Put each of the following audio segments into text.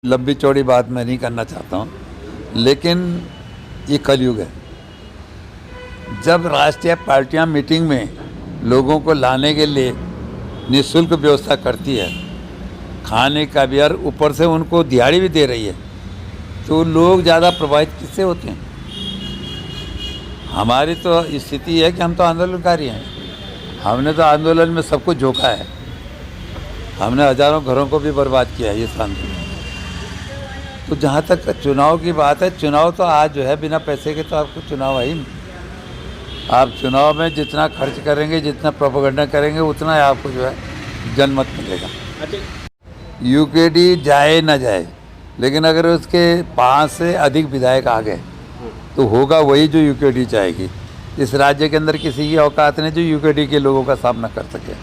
लंबी चौड़ी बात मैं नहीं करना चाहता हूँ, लेकिन ये कलयुग है। जब राष्ट्रीय पार्टियां मीटिंग में लोगों को लाने के लिए निःशुल्क व्यवस्था करती है, खाने का भी, और ऊपर से उनको दिहाड़ी भी दे रही है, तो लोग ज़्यादा प्रभावित किससे होते हैं? हमारी तो स्थिति है कि हम तो आंदोलनकारी हैं। हमने तो आंदोलन में सबको झोंका है। हमने हजारों घरों को भी बर्बाद किया है इस आंदोलन में। तो जहाँ तक चुनाव की बात है, चुनाव तो आज जो है बिना पैसे के तो आपको चुनाव है ही नहीं। आप चुनाव में जितना खर्च करेंगे, जितना प्रोपेगेंडा करेंगे, उतना ही आपको जो है जनमत मिलेगा। यूकेडी जाए ना जाए, लेकिन अगर उसके 5 से अधिक विधायक आ गए तो होगा वही जो यूकेडी चाहेगी। इस राज्य के अंदर किसी की औकात नहीं जो यूकेडी के लोगों का सामना कर सके,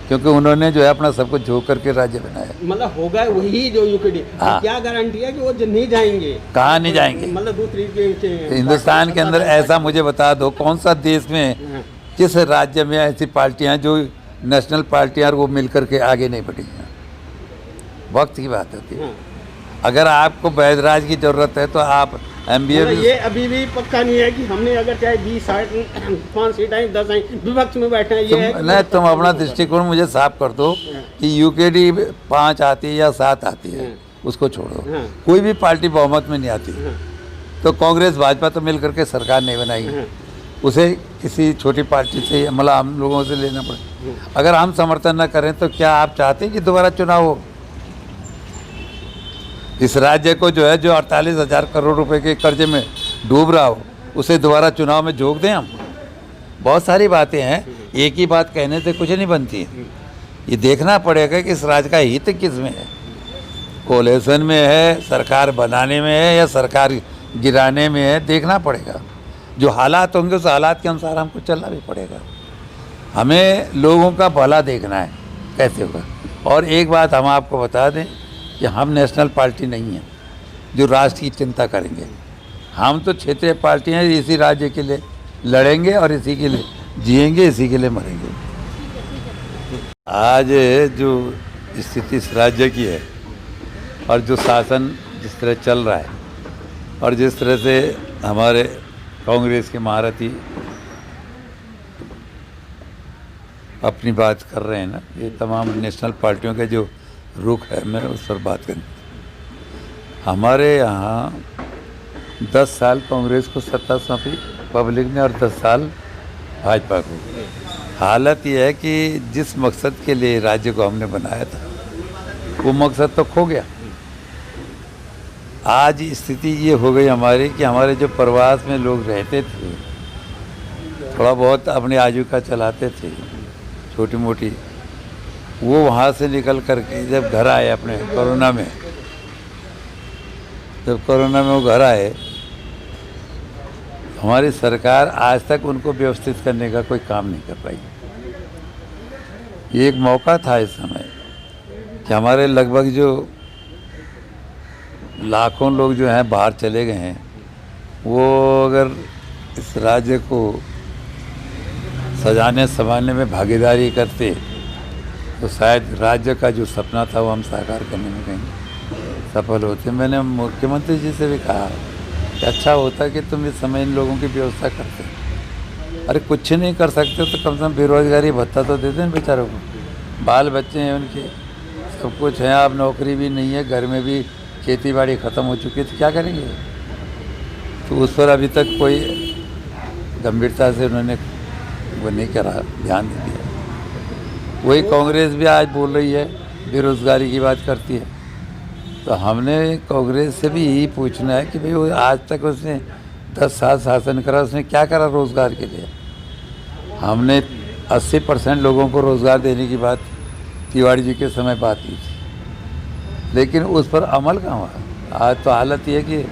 क्योंकि उन्होंने जो है अपना सब कुछ झोंक करके राज्य बनाया। मतलब होगा वही जो यूकेडी। हाँ। क्या गारंटी है कि वो नहीं जाएंगे? कहाँ नहीं जाएंगे? मतलब दूसरी हिंदुस्तान के अंदर ऐसा मुझे बता दो, कौन सा देश में, किस राज्य में ऐसी पार्टियां जो नेशनल पार्टियां वो मिल करके आगे नहीं बढ़ी हैं? वक्त की बात होती है। अगर आपको वैधराज की ज़रूरत है तो आप MBA मतलब ये अभी भी पक्का नहीं है कि हमने अगर चाहे 20 5 सीट आई 10 आई विपक्ष में बैठे हैं। ये है नहीं, तुम अपना दृष्टिकोण मुझे साफ कर दो कि यूकेडी 5 आती है या 7 आती है, उसको छोड़ो। कोई भी पार्टी बहुमत में नहीं आती, तो कांग्रेस भाजपा तो मिल करके सरकार नहीं बनाएगी, उसे किसी छोटी पार्टी से, मतलब हम लोगों से लेना पड़े। अगर हम समर्थन न करें तो क्या आप चाहते हैं कि दोबारा चुनाव हो? इस राज्य को जो है, जो 48,000 करोड़ रुपए के कर्जे में डूब रहा हो, उसे दोबारा चुनाव में झोंक दें हम? बहुत सारी बातें हैं, एक ही बात कहने से कुछ नहीं बनती है। ये देखना पड़ेगा कि इस राज्य का हित किस में है, कोलेशन में है, सरकार बनाने में है, या सरकार गिराने में है, देखना पड़ेगा। जो हालात होंगे उस हालात के अनुसार हमको चलना भी पड़ेगा। हमें लोगों का भला देखना है कैसे होगा। और एक बात हम आपको बता दें कि हम नेशनल पार्टी नहीं हैं जो राष्ट्र की चिंता करेंगे। हम तो क्षेत्रीय पार्टी हैं, इसी राज्य के लिए लड़ेंगे और इसी के लिए जिएंगे, इसी के लिए मरेंगे। आज जो स्थिति इस राज्य की है और जो शासन जिस तरह चल रहा है और जिस तरह से हमारे कांग्रेस के महारथी अपनी बात कर रहे हैं ना, ये तमाम नेशनल पार्टियों के जो रुख है, मैं उस पर बात करूँ। हमारे यहाँ 10 साल कांग्रेस को सत्ता सौंपी पब्लिक ने और 10 साल भाजपा को। हालत यह है कि जिस मकसद के लिए राज्य को हमने बनाया था वो मकसद तो खो गया। आज स्थिति ये हो गई हमारी कि हमारे जो प्रवास में लोग रहते थे, थोड़ा बहुत अपनी आजीविका चलाते थे छोटी मोटी, वो वहाँ से निकल करके जब घर आए अपने कोरोना में, जब कोरोना में वो घर आए, हमारी सरकार आज तक उनको व्यवस्थित करने का कोई काम नहीं कर पाई। ये एक मौका था इस समय कि हमारे लगभग जो लाखों लोग जो हैं बाहर चले गए हैं, वो अगर इस राज्य को सजाने संभालने में भागीदारी करते तो शायद राज्य का जो सपना था वो हम साकार करने में कहीं सफल होते। मैंने मुख्यमंत्री जी से भी कहा कि अच्छा होता कि तुम इस समय इन लोगों की व्यवस्था करते। अरे कुछ नहीं कर सकते तो कम से कम बेरोजगारी भत्ता तो दे दें बेचारों को। बाल बच्चे हैं उनके, सब कुछ है, अब नौकरी भी नहीं है, घर में भी खेती बाड़ी ख़त्म हो चुकी है, तो क्या करेंगे? तो उस पर अभी तक कोई गंभीरता से उन्होंने वो नहीं करा, ध्यान नहीं दिया। वही कांग्रेस भी आज बोल रही है, बेरोज़गारी की बात करती है। तो हमने कांग्रेस से भी यही पूछना है कि भाई वो आज तक उसने 10 साल शासन करा, उसने क्या करा रोज़गार के लिए? हमने 80% लोगों को रोज़गार देने की बात तिवारी जी के समय बात की थी, लेकिन उस पर अमल कहाँ हुआ? आज तो हालत ये है कि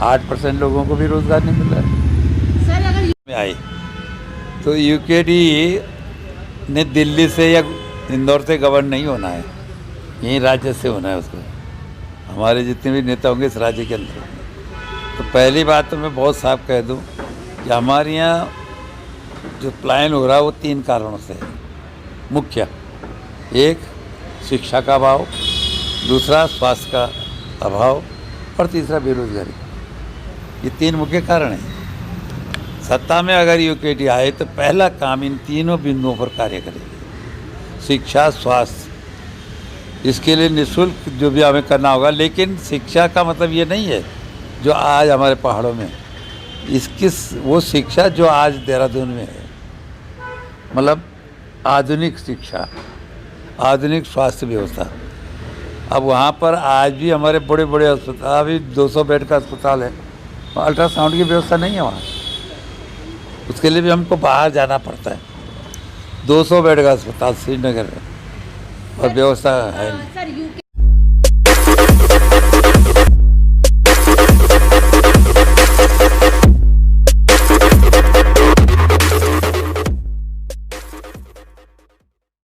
8% लोगों को भी रोज़गार नहीं मिल रहा है। सर अगर आए तो यूकेडी ने दिल्ली से या इंदौर से गवर्न नहीं होना है, यहीं राज्य से होना है उसको। हमारे जितने भी नेता होंगे इस राज्य के अंदर। तो पहली बात तो मैं बहुत साफ कह दूं कि हमारे यहाँ जो प्लान हो रहा है वो 3 कारणों से है मुख्य। एक, शिक्षा का अभाव, दूसरा स्वास्थ्य का अभाव और तीसरा बेरोजगारी। ये 3 मुख्य कारण हैं। सत्ता में अगर यूकेडी आए तो पहला काम इन तीनों बिंदुओं पर कार्य करेगी। शिक्षा, स्वास्थ्य, इसके लिए निःशुल्क जो भी हमें करना होगा। लेकिन शिक्षा का मतलब ये नहीं है जो आज हमारे पहाड़ों में है, इसकी वो शिक्षा जो आज देहरादून में है, मतलब आधुनिक शिक्षा, आधुनिक स्वास्थ्य व्यवस्था। अब वहाँ पर आज भी हमारे बड़े बड़े अस्पताल, अभी 200 बेड का अस्पताल है, अल्ट्रासाउंड की व्यवस्था नहीं है वहाँ। उसके लिए भी हमको बाहर जाना पड़ता है। 200 बेड का अस्पताल श्रीनगर में, और व्यवस्था है नहीं। Sir UK